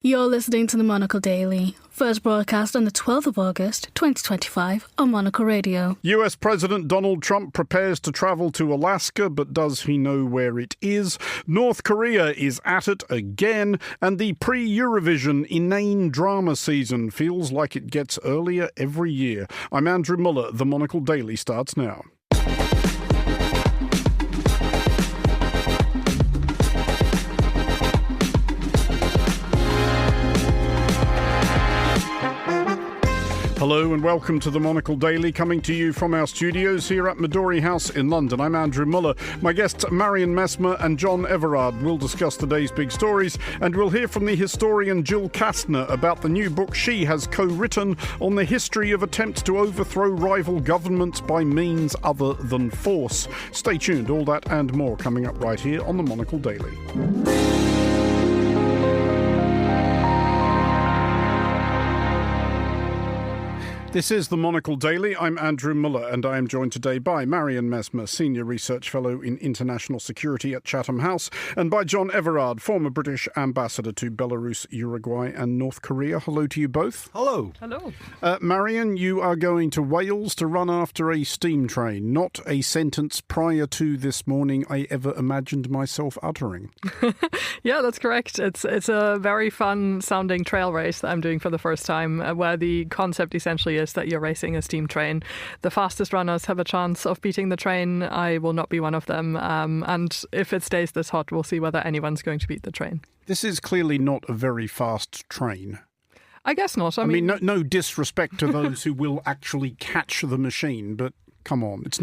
You're listening to the Monocle Daily, first broadcast on the 12th of August, 2025 on Monocle Radio. US President Donald Trump prepares to travel to Alaska, but does he know where it is? North Korea is at it again, and the pre-Eurovision inane drama season feels like it gets earlier every year. I'm Andrew Muller. The Monocle Daily starts now. Hello and welcome to the Monocle Daily, coming to you from our studios here at Midori House in London. I'm Andrew Muller. My guests Marion Messmer and John Everard will discuss today's big stories, and we'll hear from the historian Jill Kastner about the new book she has co-written on the history of attempts to overthrow rival governments by means other than force. Stay tuned, all that and more coming up right here on the Monocle Daily. This is the Monocle Daily. I'm Andrew Muller, and I am joined today by Marion Messmer, Senior Research Fellow in International Security at Chatham House, and by John Everard, former British Ambassador to Belarus, Uruguay and North Korea. Hello to you both. Hello. Hello. Marion, you are going to Wales to run after a steam train. Not a sentence prior to this morning I ever imagined myself uttering. Yeah, that's correct. It's a very fun sounding trail race that I'm doing for the first time, where the concept essentially is that you're racing a steam train. The fastest runners have a chance of beating the train. I will not be one of them. And if it stays this hot, we'll see whether anyone's going to beat the train. This is clearly not a very fast train. I guess not. I mean, no disrespect to those who will actually catch the machine, but come on, it's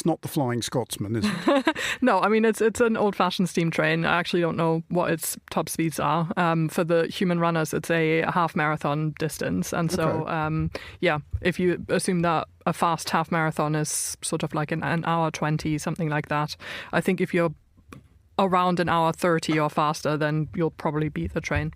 not the Flying Scotsman, is it? No, I mean, it's an old-fashioned steam train. I actually don't know what its top speeds are. For the human runners, it's a half marathon distance. And so, if you assume that a fast half marathon is sort of like an hour 20, something like that, I think if you're around an hour 30 or faster, then you'll probably beat the train.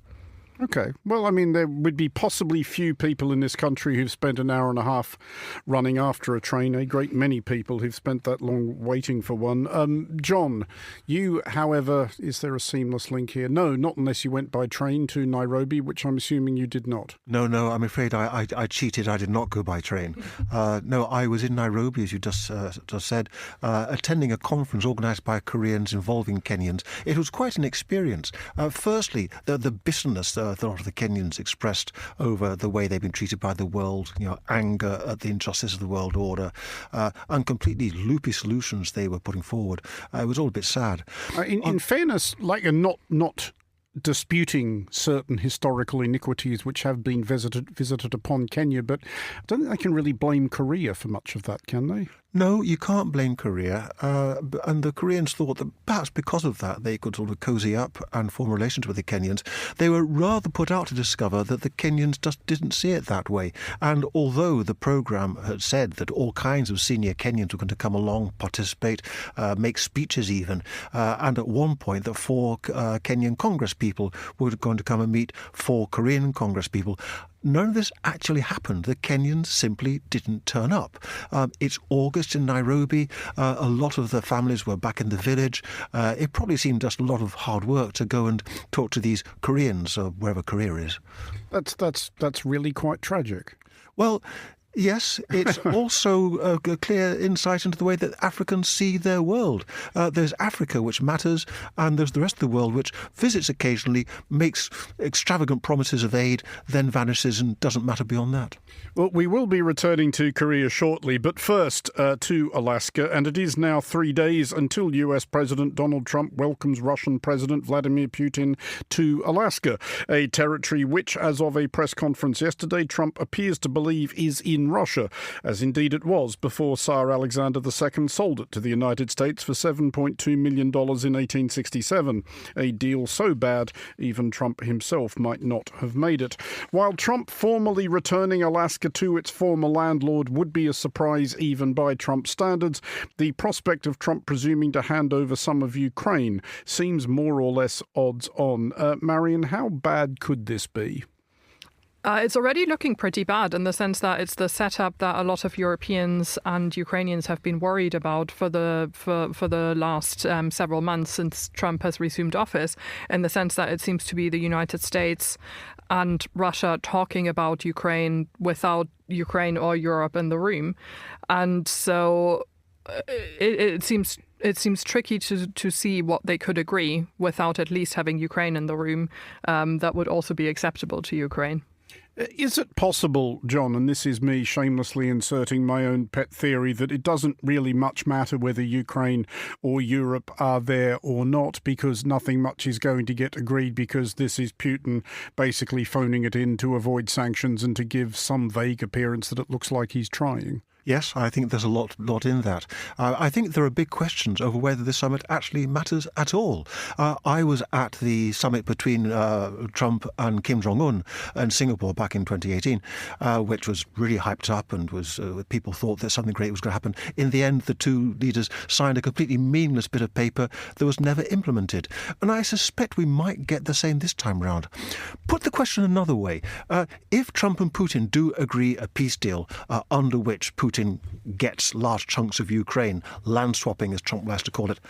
Okay. Well, I mean, there would be possibly few people in this country who've spent an hour and a half running after a train. A great many people who've spent that long waiting for one. John, you, however, is there a seamless link here? No, not unless you went by train to Nairobi, which I'm assuming you did not. No, I'm afraid I cheated. I did not go by train. No, I was in Nairobi, as you just said, attending a conference organised by Koreans involving Kenyans. It was quite an experience. Firstly, the bitterness that a lot of the Kenyans expressed over the way they've been treated by the world, anger at the injustice of the world order, and completely loopy solutions they were putting forward. It was all a bit sad. In fairness, not disputing certain historical iniquities which have been visited upon Kenya, but I don't think they can really blame Korea for much of that, can they? No, you can't blame Korea. And the Koreans thought that perhaps because of that they could sort of cozy up and form relations with the Kenyans. They were rather put out to discover that the Kenyans just didn't see it that way. And although the programme had said that all kinds of senior Kenyans were going to come along, participate, make speeches even, and at one point that 4 Kenyan Congress people were going to come and meet 4 Korean Congress people, none of this actually happened. The Kenyans simply didn't turn up. It's August in Nairobi. A lot of the families were back in the village. It probably seemed just a lot of hard work to go and talk to these Koreans, wherever Korea is. That's really quite tragic. Well, yes, it's also a clear insight into the way that Africans see their world. There's Africa, which matters, and there's the rest of the world, which visits occasionally, makes extravagant promises of aid, then vanishes and doesn't matter beyond that. Well, we will be returning to Korea shortly, but first to Alaska, and it is now 3 days until US President Donald Trump welcomes Russian President Vladimir Putin to Alaska, a territory which, as of a press conference yesterday, Trump appears to believe is in Russia, as indeed it was before Tsar Alexander II sold it to the United States for $7.2 million in 1867, a deal so bad even Trump himself might not have made it. While Trump formally returning Alaska to its former landlord would be a surprise even by Trump standards, the prospect of Trump presuming to hand over some of Ukraine seems more or less odds on. Marion, how bad could this be? It's already looking pretty bad in the sense that it's the setup that a lot of Europeans and Ukrainians have been worried about for the last several months since Trump has resumed office, in the sense that it seems to be the United States and Russia talking about Ukraine without Ukraine or Europe in the room. And so it seems tricky to see what they could agree without at least having Ukraine in the room that would also be acceptable to Ukraine. Is it possible, John, and this is me shamelessly inserting my own pet theory, that it doesn't really much matter whether Ukraine or Europe are there or not, because nothing much is going to get agreed, because this is Putin basically phoning it in to avoid sanctions and to give some vague appearance that it looks like he's trying? Yes, I think there's a lot in that. I think there are big questions over whether this summit actually matters at all. I was at the summit between Trump and Kim Jong-un in Singapore back in 2018, which was really hyped up and was people thought that something great was going to happen. In the end, the two leaders signed a completely meaningless bit of paper that was never implemented. And I suspect we might get the same this time round. Put the question another way. If Trump and Putin do agree a peace deal under which Putin gets large chunks of Ukraine, land swapping as Trump likes to call it,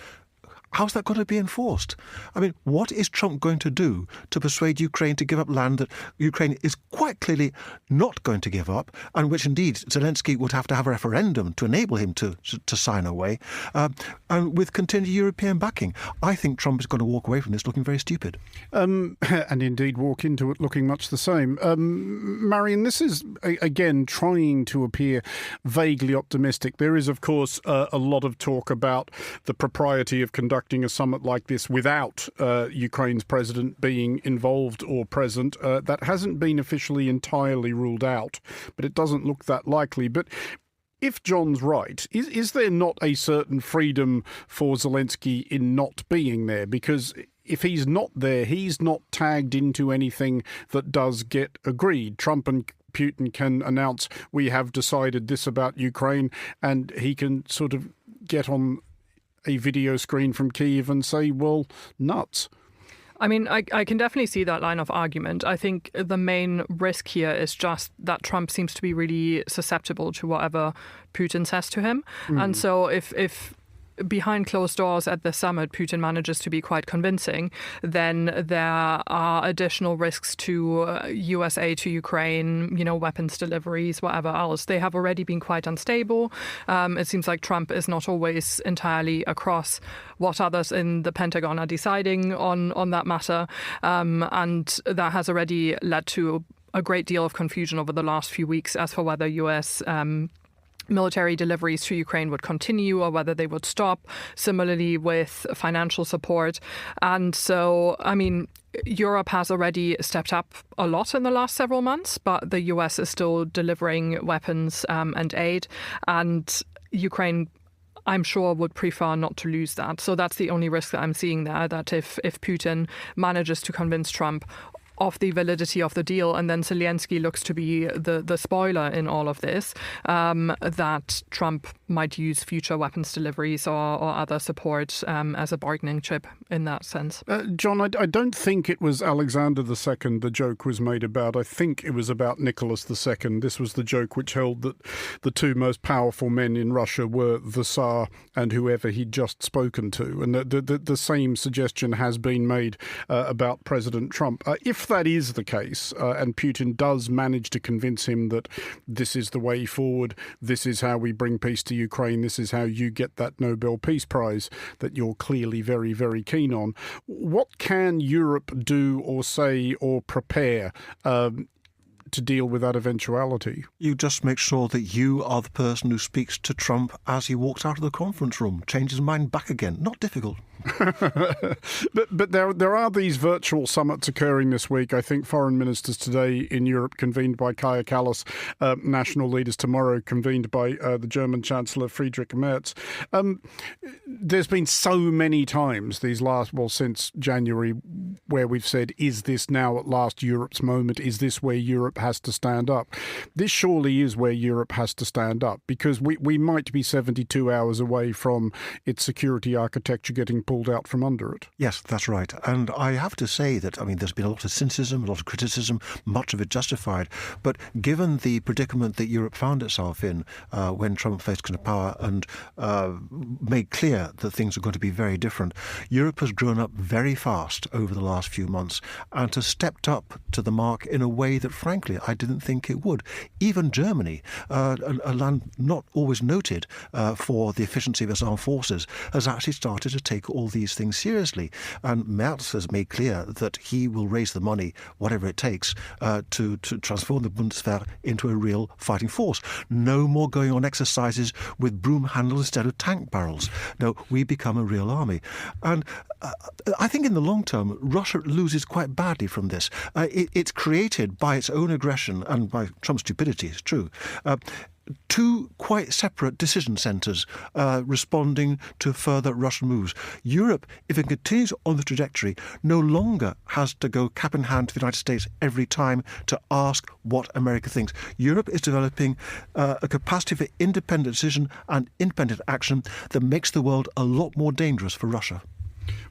how's that going to be enforced? I mean, what is Trump going to do to persuade Ukraine to give up land that Ukraine is quite clearly not going to give up, and which indeed Zelensky would have to have a referendum to enable him to sign away, and with continued European backing? I think Trump is going to walk away from this looking very stupid. And indeed walk into it looking much the same. Marion, this is, again, trying to appear vaguely optimistic. There is, of course, a lot of talk about the propriety of conducting a summit like this without Ukraine's president being involved or present. That hasn't been officially entirely ruled out, but it doesn't look that likely. But if John's right, is there not a certain freedom for Zelensky in not being there? Because if he's not there, he's not tagged into anything that does get agreed. Trump and Putin can announce, we have decided this about Ukraine, and he can sort of get on a video screen from Kyiv and say, well, nuts. I mean, I can definitely see that line of argument. I think the main risk here is just that Trump seems to be really susceptible to whatever Putin says to him. And so if behind closed doors at the summit, Putin manages to be quite convincing, then there are additional risks to US aid to Ukraine, weapons deliveries, whatever else. They have already been quite unstable. It seems like Trump is not always entirely across what others in the Pentagon are deciding on that matter. And that has already led to a great deal of confusion over the last few weeks as for whether US military deliveries to Ukraine would continue or whether they would stop. Similarly with financial support. And so, I mean, Europe has already stepped up a lot in the last several months, but the US is still delivering weapons and aid. And Ukraine, I'm sure, would prefer not to lose that. So that's the only risk that I'm seeing there, that if Putin manages to convince Trump of the validity of the deal, and then Zelensky looks to be the spoiler in all of this, that Trump might use future weapons deliveries or other support as a bargaining chip in that sense. John, I don't think it was Alexander II the joke was made about. I think it was about Nicholas II. This was the joke which held that the two most powerful men in Russia were the Tsar and whoever he'd just spoken to. And the same suggestion has been made about President Trump. If that is the case, and Putin does manage to convince him that this is the way forward, this is how we bring peace to Ukraine, this is how you get that Nobel Peace Prize that you're clearly very, very keen on, what can Europe do or say or prepare to deal with that eventuality? You just make sure that you are the person who speaks to Trump as he walks out of the conference room, change his mind back again. Not difficult. But there are these virtual summits occurring this week. I think foreign ministers today in Europe convened by Kaja Kallas, national leaders tomorrow convened by the German Chancellor Friedrich Merz. There's been so many times since January, where we've said, is this now at last Europe's moment? Is this where Europe has to stand up. This surely is where Europe has to stand up, because we might be 72 hours away from its security architecture getting pulled out from under it. Yes, that's right. And I have to say that, there's been a lot of cynicism, a lot of criticism, much of it justified. But given the predicament that Europe found itself in when Trump faced power and made clear that things are going to be very different, Europe has grown up very fast over the last few months and has stepped up to the mark in a way that, frankly, I didn't think it would. Even Germany, a land not always noted for the efficiency of its armed forces, has actually started to take all these things seriously. And Merz has made clear that he will raise the money, whatever it takes, to transform the Bundeswehr into a real fighting force. No more going on exercises with broom handles instead of tank barrels. No, we become a real army. And I think in the long term, Russia loses quite badly from this. It's created by its own aggression and by Trump's stupidity, it's true, two quite separate decision centres responding to further Russian moves. Europe, if it continues on the trajectory, no longer has to go cap in hand to the United States every time to ask what America thinks. Europe is developing a capacity for independent decision and independent action that makes the world a lot more dangerous for Russia.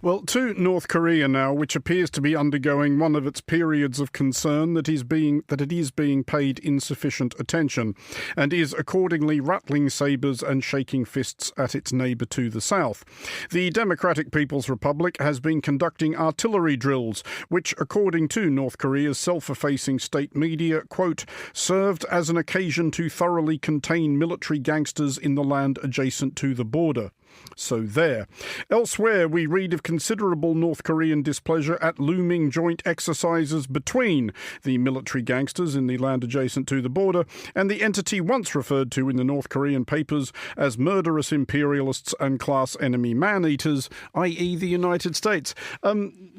Well, to North Korea now, which appears to be undergoing one of its periods of concern that it is being paid insufficient attention, and is accordingly rattling sabres and shaking fists at its neighbour to the south. The Democratic People's Republic has been conducting artillery drills, which, according to North Korea's self-effacing state media, quote, served as an occasion to thoroughly contain military gangsters in the land adjacent to the border. So there. Elsewhere, we read of considerable North Korean displeasure at looming joint exercises between the military gangsters in the land adjacent to the border and the entity once referred to in the North Korean papers as murderous imperialists and class enemy man-eaters, i.e. the United States.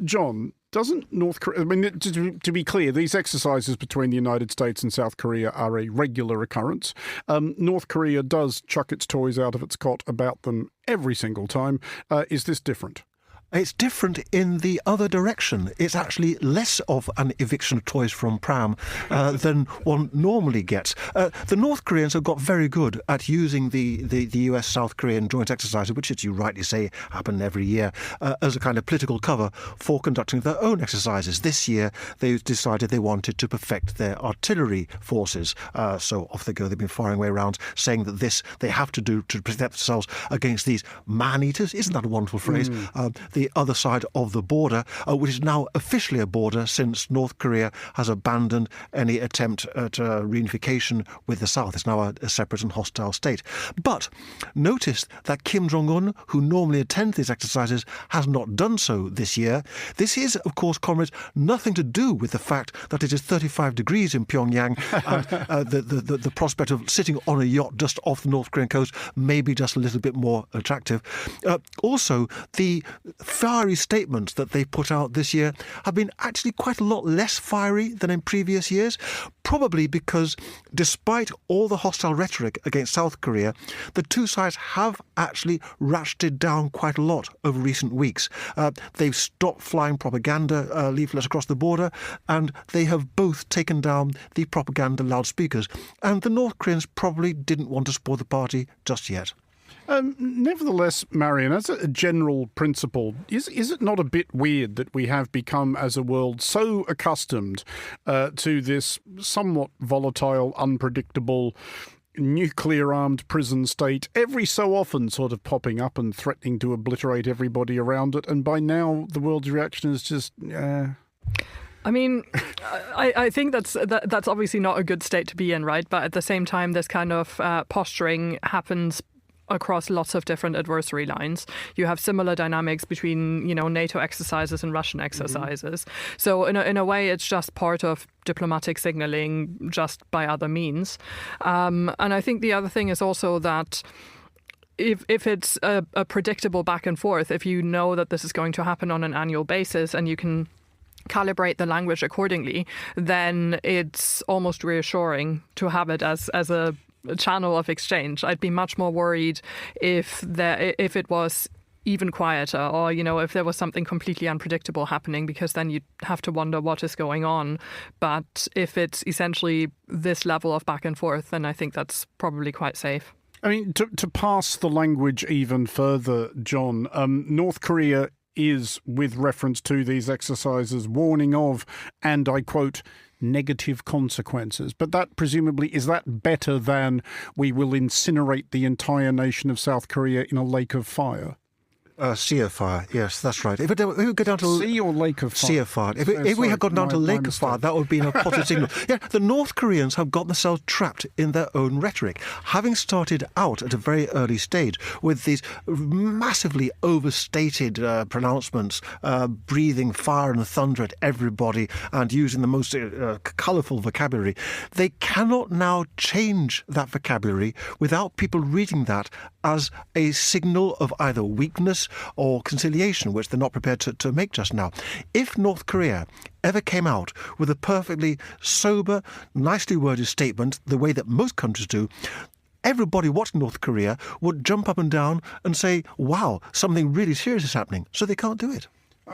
John, doesn't North Korea... to be clear, these exercises between the United States and South Korea are a regular occurrence. North Korea does chuck its toys out of its cot about them every single time. Is this different? It's different in the other direction. It's actually less of an eviction of toys from pram than one normally gets. The North Koreans have got very good at using the US-South Korean joint exercises, which, as you rightly say, happen every year, as a kind of political cover for conducting their own exercises. This year, they decided they wanted to perfect their artillery forces. So off they go. They've been firing away rounds, saying that this they have to do to protect themselves against these man-eaters. Isn't that a wonderful phrase? The other side of the border, which is now officially a border since North Korea has abandoned any attempt at reunification with the South. It's now a separate and hostile state. But notice that Kim Jong-un, who normally attends these exercises, has not done so this year. This is, of course, comrades, nothing to do with the fact that it is 35 degrees in Pyongyang and the prospect of sitting on a yacht just off the North Korean coast may be just a little bit more attractive. Also, the fiery statements that they put out this year have been actually quite a lot less fiery than in previous years, probably because despite all the hostile rhetoric against South Korea, the two sides have actually ratcheted down quite a lot over recent weeks. They've stopped flying propaganda leaflets across the border, and they have both taken down the propaganda loudspeakers. And the North Koreans probably didn't want to spoil the party just yet. Nevertheless, Marion, as a general principle, is it not a bit weird that we have become, as a world, so accustomed to this somewhat volatile, unpredictable, nuclear-armed prison state, every so often sort of popping up and threatening to obliterate everybody around it, and by now the world's reaction is just... I mean, I think that's obviously not a good state to be in, right? But at the same time, this kind of posturing happens across lots of different adversary lines. You have similar dynamics between, NATO exercises and Russian exercises. Mm-hmm. So in a way, it's just part of diplomatic signaling, just by other means. And I think the other thing is also that if it's a predictable back and forth, if you know that this is going to happen on an annual basis and you can calibrate the language accordingly, then it's almost reassuring to have it as a channel of exchange. I'd be much more worried if it was even quieter, or, if there was something completely unpredictable happening, because then you'd have to wonder what is going on. But if it's essentially this level of back and forth, then I think that's probably quite safe. I mean, to pass the language even further, John, North Korea is, with reference to these exercises, warning of, and I quote, negative consequences. But that presumably, is that better than we will incinerate the entire nation of South Korea in a lake of fire? Sea of fire, yes, that's right. If we go down to sea or lake of fire? Sea of fire. If we had gone down to lake of fire, that would be a positive signal. Yeah, the North Koreans have got themselves trapped in their own rhetoric, having started out at a very early stage with these massively overstated pronouncements, breathing fire and thunder at everybody and using the most colourful vocabulary. They cannot now change that vocabulary without people reading that as a signal of either weakness or conciliation, which they're not prepared to make just now. If North Korea ever came out with a perfectly sober, nicely worded statement, the way that most countries do, everybody watching North Korea would jump up and down and say, wow, something really serious is happening. So they can't do it.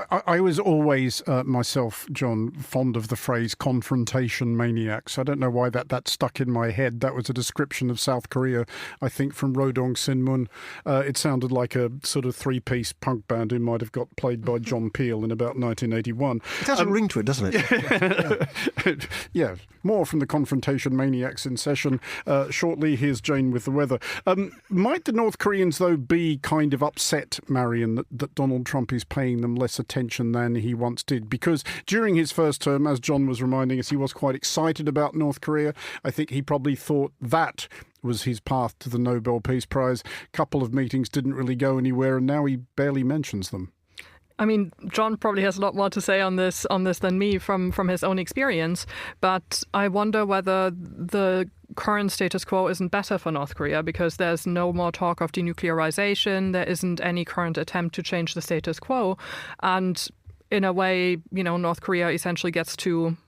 I was always, myself, John, fond of the phrase confrontation maniacs. I don't know why that stuck in my head. That was a description of South Korea, I think, from Rodong Sinmun. It sounded like a sort of three-piece punk band who might have got played by John Peel in about 1981. It has a ring to it, doesn't it? Yeah, more from the confrontation maniacs in session. Shortly, here's Jane with the weather. Might the North Koreans, though, be kind of upset, Marion, that Donald Trump is paying them less attention than he once did? Because during his first term, as John was reminding us, he was quite excited about North Korea. I think he probably thought that was his path to the Nobel Peace Prize. A couple of meetings didn't really go anywhere, and now he barely mentions them. I mean, John probably has a lot more to say on this than me from his own experience, but I wonder whether the current status quo isn't better for North Korea, because there's no more talk of denuclearization, there isn't any current attempt to change the status quo, and in a way, North Korea essentially gets to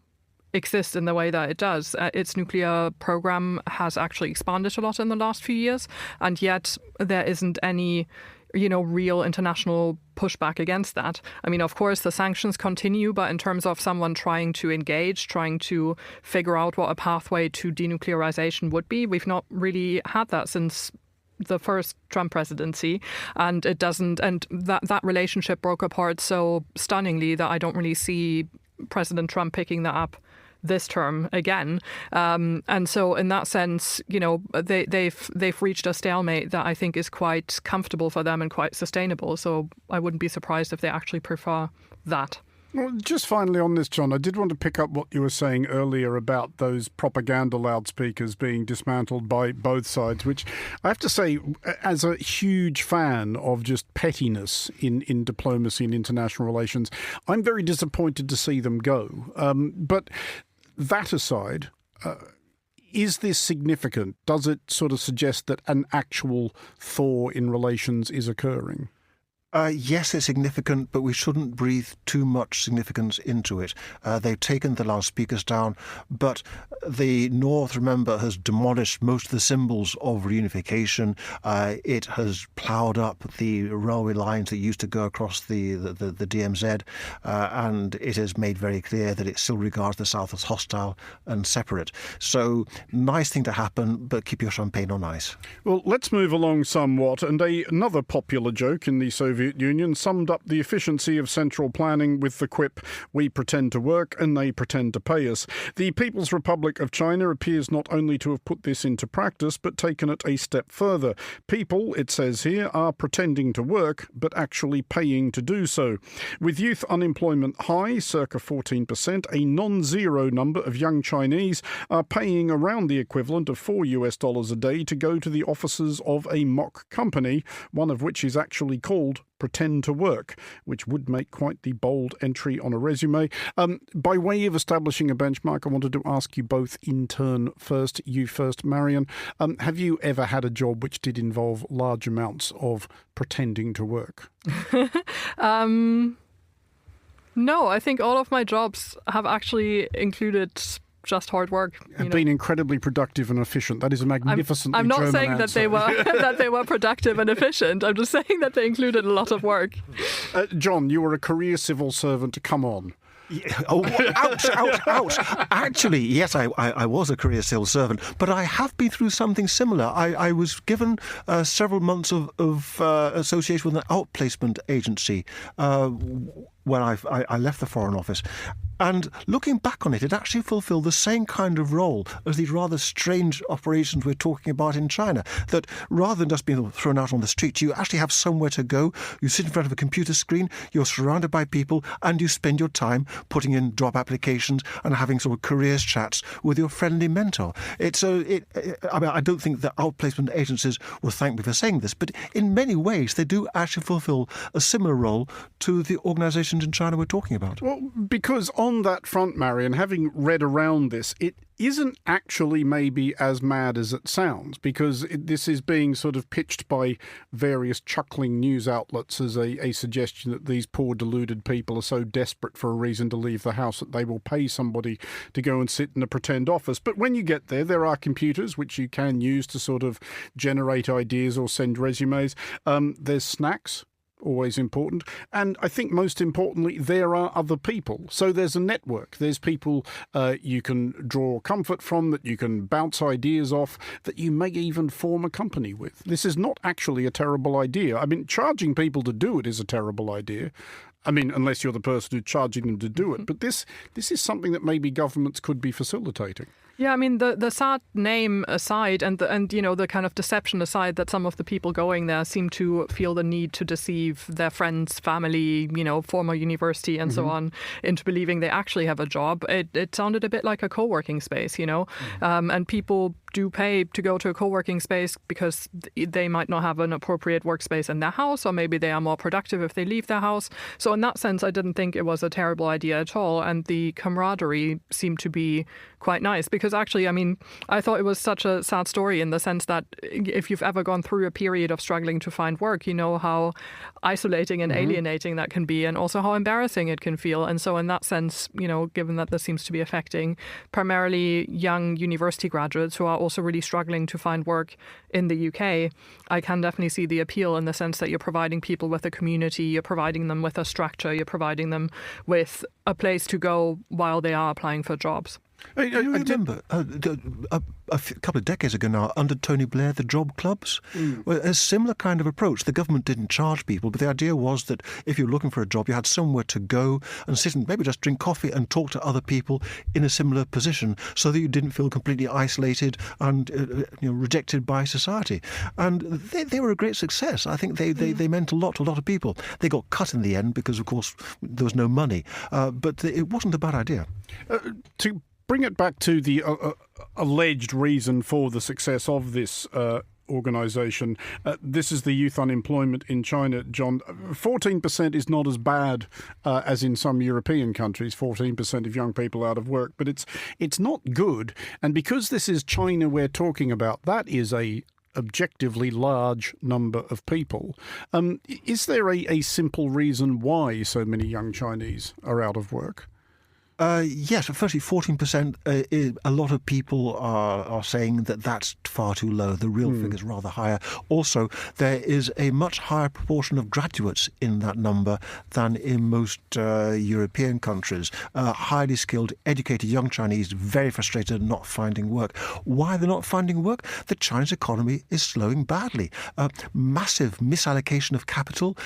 exist in the way that it does. Its nuclear program has actually expanded a lot in the last few years, and yet there isn't any real international pushback against that. I mean, of course, the sanctions continue, but in terms of someone trying to engage, trying to figure out what a pathway to denuclearization would be, we've not really had that since the first Trump presidency, and it doesn't. And that relationship broke apart so stunningly that I don't really see President Trump picking that up this term again, and so in that sense, they've reached a stalemate that I think is quite comfortable for them and quite sustainable. So I wouldn't be surprised if they actually prefer that. Well, just finally on this, John, I did want to pick up what you were saying earlier about those propaganda loudspeakers being dismantled by both sides, which I have to say, as a huge fan of just pettiness in diplomacy and international relations, I'm very disappointed to see them go. But that aside, is this significant? Does it sort of suggest that an actual thaw in relations is occurring? Yes, it's significant, but we shouldn't breathe too much significance into it. They've taken the loudspeakers down, but the North, remember, has demolished most of the symbols of reunification. It has ploughed up the railway lines that used to go across the DMZ, and it has made very clear that it still regards the South as hostile and separate. So, nice thing to happen, but keep your champagne on ice. Well, let's move along somewhat, and another popular joke in the Soviet Union summed up the efficiency of central planning with the quip, "We pretend to work and they pretend to pay us." The People's Republic of China appears not only to have put this into practice, but taken it a step further. People, it says here, are pretending to work, but actually paying to do so. With youth unemployment high, circa 14%, a non-zero number of young Chinese are paying around the equivalent of $4 a day to go to the offices of a mock company, one of which is actually called Pretend to Work, which would make quite the bold entry on a resume. By way of establishing a benchmark, I wanted to ask you both in turn first. You first, Marion. Have you ever had a job which did involve large amounts of pretending to work? No, I think all of my jobs have actually included just hard work. And being incredibly productive and efficient. That is a magnificently I'm not German saying answer. that they were that they were productive and efficient. I'm just saying that they included a lot of work. John, you were a career civil servant. Come on. Oh, ouch. Actually, yes, I was a career civil servant, but I have been through something similar. I was given several months of association with an outplacement agency when I left the Foreign Office. And looking back on it, it actually fulfilled the same kind of role as these rather strange operations we're talking about in China, that rather than just being thrown out on the street, you actually have somewhere to go. You sit in front of a computer screen, you're surrounded by people, and you spend your time putting in job applications and having sort of careers chats with your friendly mentor. I don't think that outplacement agencies will thank me for saying this, but in many ways they do actually fulfill a similar role to the organisations in China we're talking about. Well, because on that front, Marion, having read around this, it isn't actually maybe as mad as it sounds, because this is being sort of pitched by various chuckling news outlets as a suggestion that these poor deluded people are so desperate for a reason to leave the house that they will pay somebody to go and sit in a pretend office. But when you get there are computers which you can use to sort of generate ideas or send resumes. There's snacks. Always important. And I think most importantly, there are other people. So there's a network. There's people you can draw comfort from, that you can bounce ideas off, that you may even form a company with. This is not actually a terrible idea. I mean, charging people to do it is a terrible idea. I mean, unless you're the person who's charging them to do it. But this is something that maybe governments could be facilitating. Yeah, I mean, the sad name aside and you know, the kind of deception aside that some of the people going there seem to feel the need to deceive their friends, family, you know, former university and so on into believing they actually have a job. It sounded a bit like a co-working space, you know, and people do pay to go to a co-working space because they might not have an appropriate workspace in their house, or maybe they are more productive if they leave their house. So in that sense, I didn't think it was a terrible idea at all. And the camaraderie seemed to be quite nice, because actually, I mean, I thought it was such a sad story in the sense that if you've ever gone through a period of struggling to find work, you know how isolating and alienating that can be, and also how embarrassing it can feel. And so in that sense, you know, given that this seems to be affecting primarily young university graduates who are also really struggling to find work in the UK, I can definitely see the appeal in the sense that you're providing people with a community, you're providing them with a structure, you're providing them with a place to go while they are applying for jobs. I remember a couple of decades ago now, under Tony Blair, the job clubs, were a similar kind of approach. The government didn't charge people, but the idea was that if you're looking for a job, you had somewhere to go and sit and maybe just drink coffee and talk to other people in a similar position, so that you didn't feel completely isolated and rejected by society. And they were a great success. I think they meant a lot to a lot of people. They got cut in the end because, of course, there was no money, but it wasn't a bad idea. To bring it back to the alleged reason for the success of this organisation, this is the youth unemployment in China, John. 14% is not as bad as in some European countries, 14% of young people out of work, but it's not good. And because this is China we're talking about, that is a objectively large number of people. Is there a simple reason why so many young Chinese are out of work? Yes, firstly, 14%, a lot of people are saying that that's far too low. The real figure is rather higher. Also, there is a much higher proportion of graduates in that number than in most European countries. Highly skilled, educated young Chinese, very frustrated not finding work. Why they're not finding work? The Chinese economy is slowing badly. Massive misallocation of capital,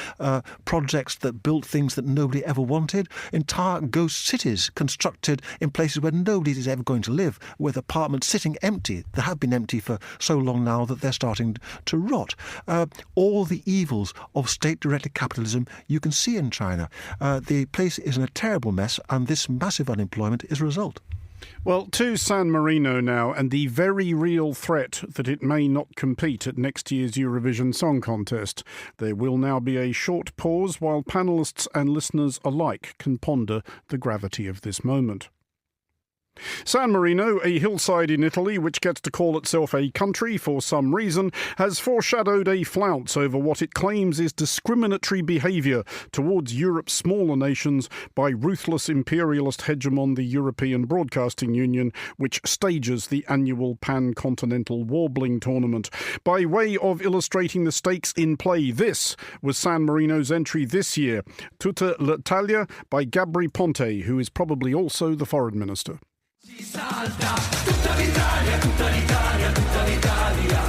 projects that built things that nobody ever wanted, entire ghost cities constructed in places where nobody is ever going to live, with apartments sitting empty. They have been empty for so long now that they're starting to rot. All the evils of state-directed capitalism you can see in China. The place is in a terrible mess, and this massive unemployment is a result. Well, to San Marino now, and the very real threat that it may not compete at next year's Eurovision Song Contest. There will now be a short pause while panellists and listeners alike can ponder the gravity of this moment. San Marino, a hillside in Italy which gets to call itself a country for some reason, has foreshadowed a flounce over what it claims is discriminatory behaviour towards Europe's smaller nations by ruthless imperialist hegemon the European Broadcasting Union, which stages the annual pan-continental warbling tournament. By way of illustrating the stakes in play, this was San Marino's entry this year, Tutta l'Italia by Gabri Ponte, who is probably also the foreign minister. Si salta tutta l'Italia, tutta l'Italia, tutta l'Italia,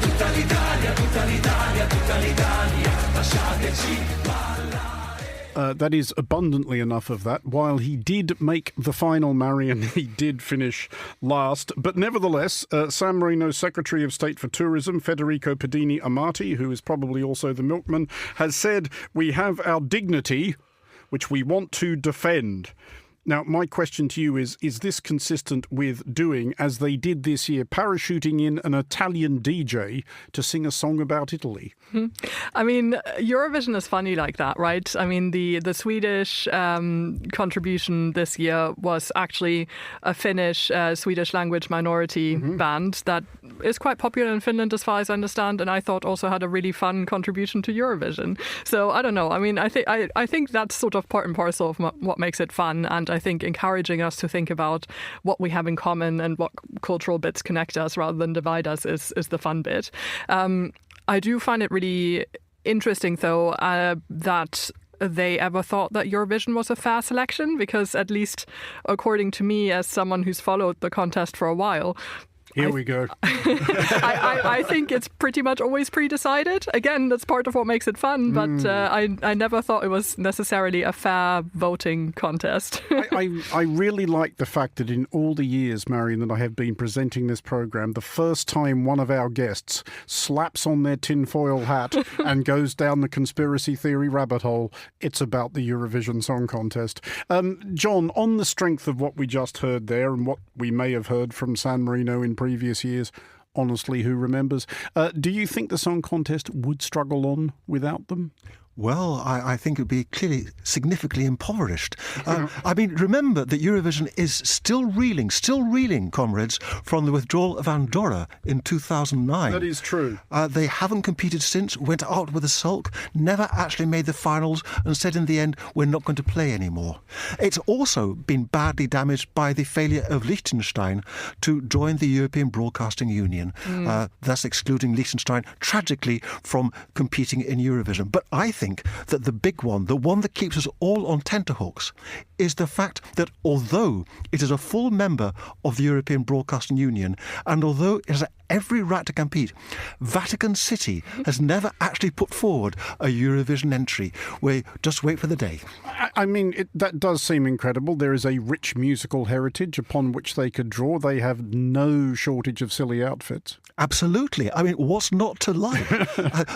tutta l'Italia, tutta l'Italia, tutta l'Italia, lasciateci ballare. That is abundantly enough of that. While he did make the final, Marion, he did finish last. But nevertheless, San Marino's Secretary of State for Tourism, Federico Pedini Amati, who is probably also the milkman, has said, "We have our dignity, which we want to defend." Now, my question to you is this consistent with doing, as they did this year, parachuting in an Italian DJ to sing a song about Italy? I mean, Eurovision is funny like that, right? I mean, the Swedish contribution this year was actually a Finnish Swedish language minority band that is quite popular in Finland, as far as I understand, and I thought also had a really fun contribution to Eurovision. So I don't know. I mean, I think that's sort of part and parcel of what makes it fun, and I think encouraging us to think about what we have in common and what cultural bits connect us rather than divide us is the fun bit. I do find it really interesting, though, that they ever thought that Eurovision was a fair selection, because at least according to me, as someone who's followed the contest for a while, Here we go. I think it's pretty much always pre-decided. Again, that's part of what makes it fun, but I never thought it was necessarily a fair voting contest. I really like the fact that in all the years, Marion, that I have been presenting this programme, the first time one of our guests slaps on their tinfoil hat and goes down the conspiracy theory rabbit hole, it's about the Eurovision Song Contest. John, on the strength of what we just heard there and what we may have heard from San Marino in previous years, honestly, who remembers? Do you think the song contest would struggle on without them? Well, I think it would be clearly significantly impoverished. I mean, remember that Eurovision is still reeling, comrades, from the withdrawal of Andorra in 2009. That is true. They haven't competed since, went out with a sulk, never actually made the finals, and said in the end, we're not going to play anymore. It's also been badly damaged by the failure of Liechtenstein to join the European Broadcasting Union, thus excluding Liechtenstein, tragically, from competing in Eurovision. But I think that the big one, the one that keeps us all on tenterhooks, is the fact that although it is a full member of the European Broadcasting Union, and although it has every right to compete, Vatican City has never actually put forward a Eurovision entry. We just wait for the day. I mean, that does seem incredible. There is a rich musical heritage upon which they could draw. They have no shortage of silly outfits. Absolutely. I mean, what's not to like?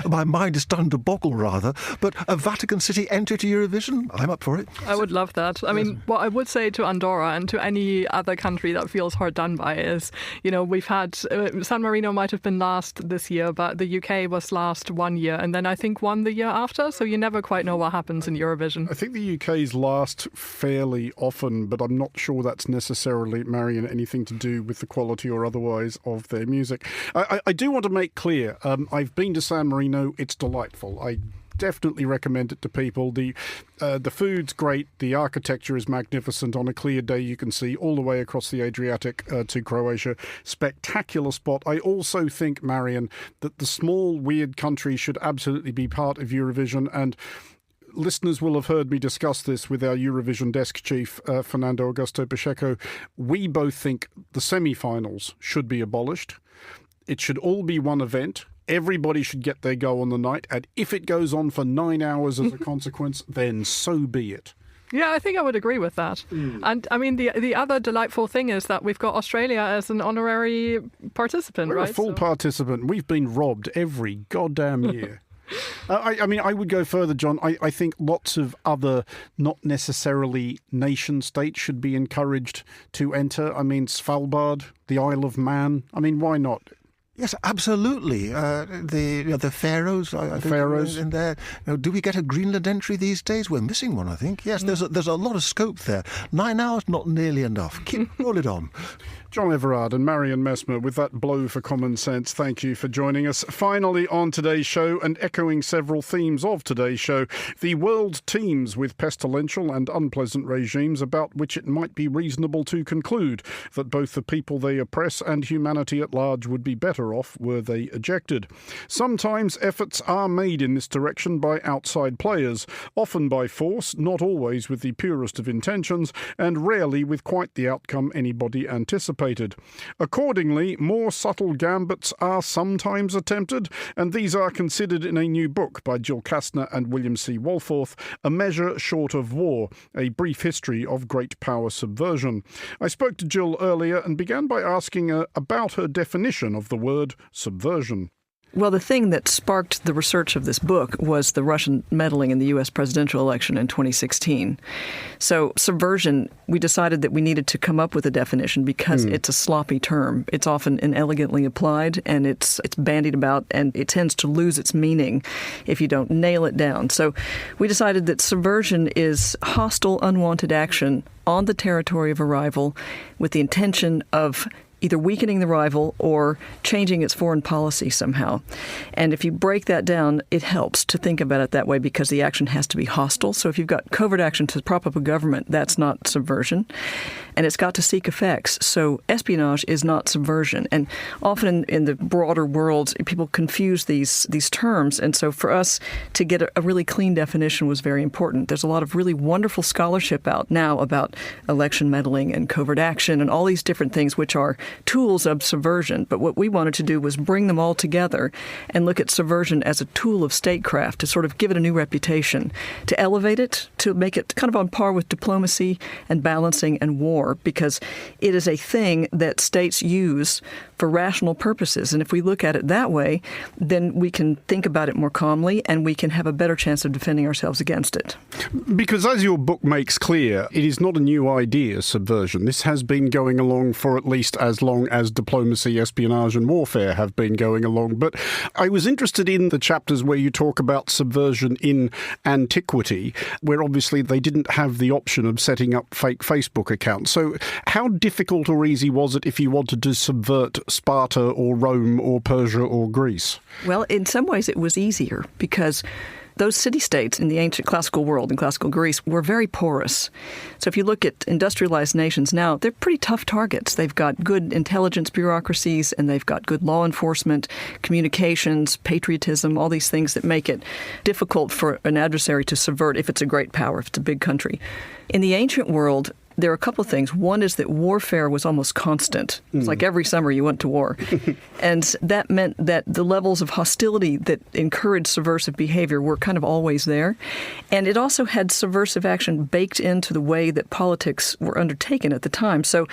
My mind is starting to boggle, rather. But a Vatican City entry to Eurovision, I'm up for it. I would love that. I mean, what I would say to Andorra and to any other country that feels hard done by is, you know, we've had San Marino might have been last this year, but the UK was last 1 year, and then I think won the year after. So you never quite know what happens in Eurovision. I think the UK's last fairly often, but I'm not sure that's necessarily, Marion, anything to do with the quality or otherwise of their music. I do want to make clear, I've been to San Marino. It's delightful. I definitely recommend it to people. The food's great. The architecture is magnificent. On a clear day, you can see all the way across the Adriatic to Croatia. Spectacular spot. I also think, Marion, that the small, weird country should absolutely be part of Eurovision, and listeners will have heard me discuss this with our Eurovision desk chief, Fernando Augusto Pacheco. We both think the semi-finals should be abolished. It should all be one event. Everybody should get their go on the night. And if it goes on for 9 hours as a consequence, then so be it. Yeah, I think I would agree with that. And I mean, the other delightful thing is that we've got Australia as an honorary participant, We're right? a full participant. We've been robbed every goddamn year. I mean, I would go further, John. I think lots of other, not necessarily nation states, should be encouraged to enter. I mean, Svalbard, the Isle of Man. I mean, why not? Yes, absolutely. The pharaohs. Pharaohs. In there. Do we get a Greenland entry these days? We're missing one, I think. Yes, there's a lot of scope there. 9 hours, not nearly enough. Roll it on. John Everard and Marion Messmer with that blow for common sense. Thank you for joining us. Finally on today's show, and echoing several themes of today's show, the world teems with pestilential and unpleasant regimes about which it might be reasonable to conclude that both the people they oppress and humanity at large would be better off were they ejected. Sometimes efforts are made in this direction by outside players, often by force, not always with the purest of intentions, and rarely with quite the outcome anybody anticipated. Accordingly, more subtle gambits are sometimes attempted, and these are considered in a new book by Jill Kastner and William C. Walforth, A Measure Short of War, A Brief History of Great Power Subversion. I spoke to Jill earlier and began by asking her about her definition of the word subversion. Well, the thing that sparked the research of this book was the Russian meddling in the U.S. presidential election in 2016. So subversion, we decided that we needed to come up with a definition because it's a sloppy term. It's often inelegantly applied, and it's bandied about, and it tends to lose its meaning if you don't nail it down. So we decided that subversion is hostile, unwanted action on the territory of a rival with the intention of either weakening the rival or changing its foreign policy somehow. And if you break that down, it helps to think about it that way because the action has to be hostile. So if you've got covert action to prop up a government, that's not subversion. And it's got to seek effects. So espionage is not subversion. And often in the broader world, people confuse these terms. And so for us to get a really clean definition was very important. There's a lot of really wonderful scholarship out now about election meddling and covert action and all these different things which are tools of subversion. But what we wanted to do was bring them all together and look at subversion as a tool of statecraft to sort of give it a new reputation, to elevate it, to make it kind of on par with diplomacy and balancing and war, because it is a thing that states use for rational purposes. And if we look at it that way, then we can think about it more calmly and we can have a better chance of defending ourselves against it. Because as your book makes clear, it is not a new idea, subversion. This has been going along for at least as long as diplomacy, espionage and warfare have been going along. But I was interested in the chapters where you talk about subversion in antiquity, where obviously they didn't have the option of setting up fake Facebook accounts. So how difficult or easy was it if you wanted to subvert Sparta or Rome or Persia or Greece? Well, in some ways it was easier because those city-states in the ancient classical world, in classical Greece, were very porous. So if you look at industrialized nations now, they're pretty tough targets. They've got good intelligence bureaucracies, and they've got good law enforcement, communications, patriotism, all these things that make it difficult for an adversary to subvert if it's a great power, if it's a big country. In the ancient world, there are a couple of things. One is that warfare was almost constant. It's like every summer you went to war. And that meant that the levels of hostility that encouraged subversive behavior were kind of always there. And it also had subversive action baked into the way that politics were undertaken at the time. So,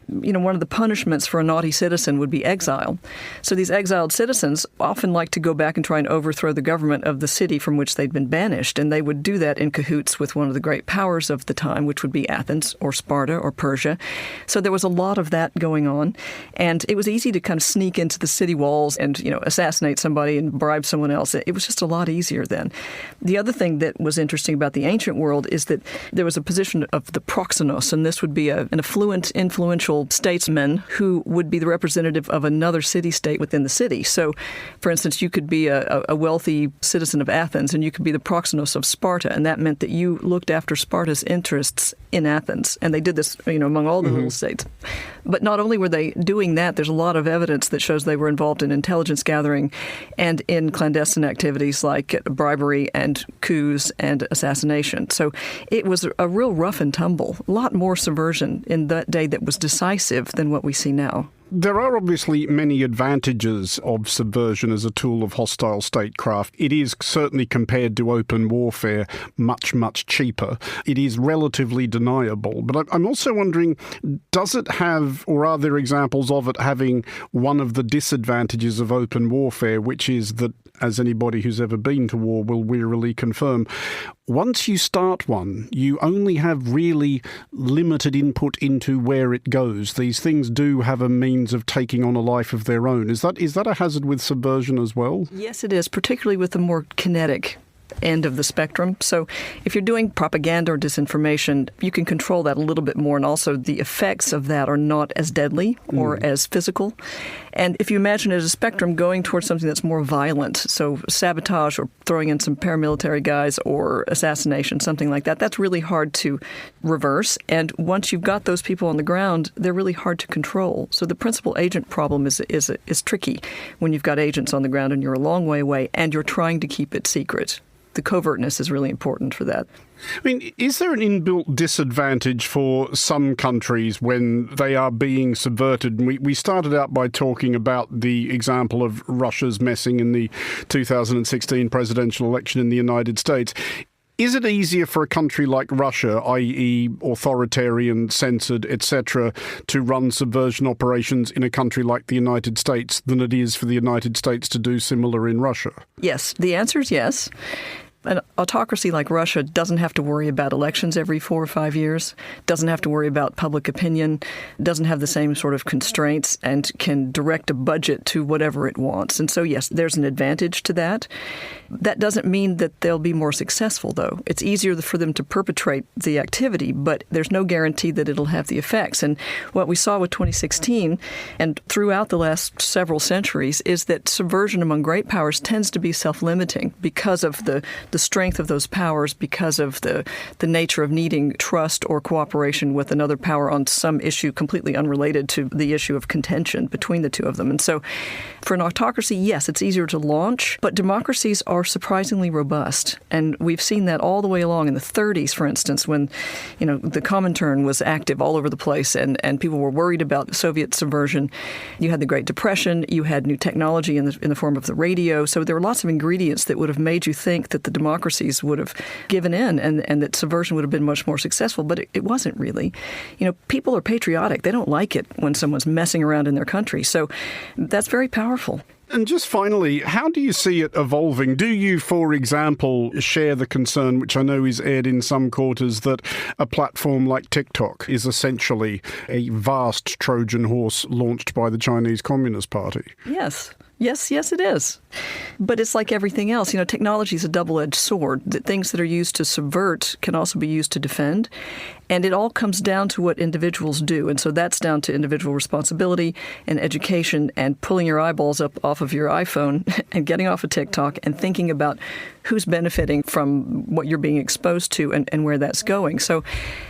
one of the punishments for a naughty citizen would be exile. So these exiled citizens often like to go back and try and overthrow the government of the city from which they'd been banished. And they would do that in cahoots with one of the great powers of the time, which would be Athens or Sparta or Persia. So there was a lot of that going on. And it was easy to kind of sneak into the city walls and, assassinate somebody and bribe someone else. It was just a lot easier then. The other thing that was interesting about the ancient world is that there was a position of the proxenos, and this would be an affluent, influential statesman who would be the representative of another city-state within the city. So, for instance, you could be a wealthy citizen of Athens, and you could be the proxenos of Sparta, and that meant that you looked after Sparta's interests in Athens. And they did this, among all the little states. But not only were they doing that, there's a lot of evidence that shows they were involved in intelligence gathering and in clandestine activities like bribery and coups and assassination. So it was a real rough and tumble, a lot more subversion in that day that was decisive than what we see now. There are obviously many advantages of subversion as a tool of hostile statecraft. It is certainly, compared to open warfare, much, much cheaper. It is relatively deniable. But I'm also wondering, does it have, or are there examples of it having one of the disadvantages of open warfare, which is that as anybody who's ever been to war will wearily confirm, once you start one, you only have really limited input into where it goes. These things do have a means of taking on a life of their own. Is that a hazard with subversion as well? Yes, it is, particularly with the more kinetic end of the spectrum. So if you're doing propaganda or disinformation, you can control that a little bit more, and also the effects of that are not as deadly or as physical. And if you imagine it as a spectrum going towards something that's more violent, so sabotage or throwing in some paramilitary guys or assassination, something like that, that's really hard to reverse. And once you've got those people on the ground, they're really hard to control. So the principal agent problem is tricky when you've got agents on the ground and you're a long way away and you're trying to keep it secret. The covertness is really important for that. I mean, is there an inbuilt disadvantage for some countries when they are being subverted? We started out by talking about the example of Russia's messing in the 2016 presidential election in the United States. Is it easier for a country like Russia, i.e. authoritarian, censored, etc., to run subversion operations in a country like the United States than it is for the United States to do similar in Russia? Yes. The answer is yes. An autocracy like Russia doesn't have to worry about elections every 4 or 5 years, doesn't have to worry about public opinion, doesn't have the same sort of constraints, and can direct a budget to whatever it wants. And so, yes, there's an advantage to that. That doesn't mean that they'll be more successful, though. It's easier for them to perpetrate the activity, but there's no guarantee that it'll have the effects. And what we saw with 2016 and throughout the last several centuries is that subversion among great powers tends to be self-limiting because of the strength of those powers, because of the nature of needing trust or cooperation with another power on some issue completely unrelated to the issue of contention between the two of them. And so for an autocracy, yes, it's easier to launch, but democracies are surprisingly robust. And we've seen that all the way along in the 30s, for instance, when the Comintern was active all over the place and people were worried about Soviet subversion. You had the Great Depression, you had new technology in the form of the radio. So there were lots of ingredients that would have made you think that the democracies would have given in and that subversion would have been much more successful, but it wasn't really. People are patriotic. They don't like it when someone's messing around in their country. So that's very powerful. And just finally, how do you see it evolving? Do you, for example, share the concern, which I know is aired in some quarters, that a platform like TikTok is essentially a vast Trojan horse launched by the Chinese Communist Party? Yes. Yes, it is. But it's like everything else. Technology is a double-edged sword. Things that are used to subvert can also be used to defend. And it all comes down to what individuals do. And so that's down to individual responsibility and education and pulling your eyeballs up off of your iPhone and getting off of TikTok and thinking about who's benefiting from what you're being exposed to and where that's going. So,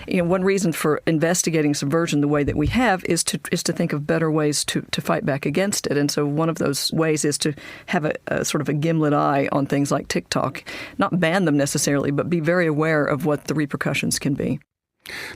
one reason for investigating subversion the way that we have is to think of better ways to fight back against it. And so one of those ways is to have a sort of a gimlet eye on things like TikTok, not ban them necessarily, but be very aware of what the repercussions can be.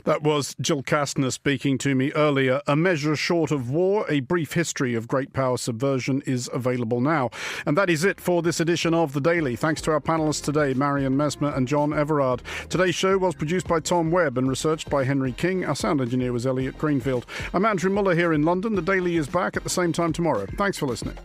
That was Jill Kastner speaking to me earlier. A Measure Short of War, a brief history of great power subversion is available now. And that is it for this edition of The Daily. Thanks to our panellists today, Marion Mesmer and John Everard. Today's show was produced by Tom Webb and researched by Henry King. Our sound engineer was Elliot Greenfield. I'm Andrew Muller here in London. The Daily is back at the same time tomorrow. Thanks for listening.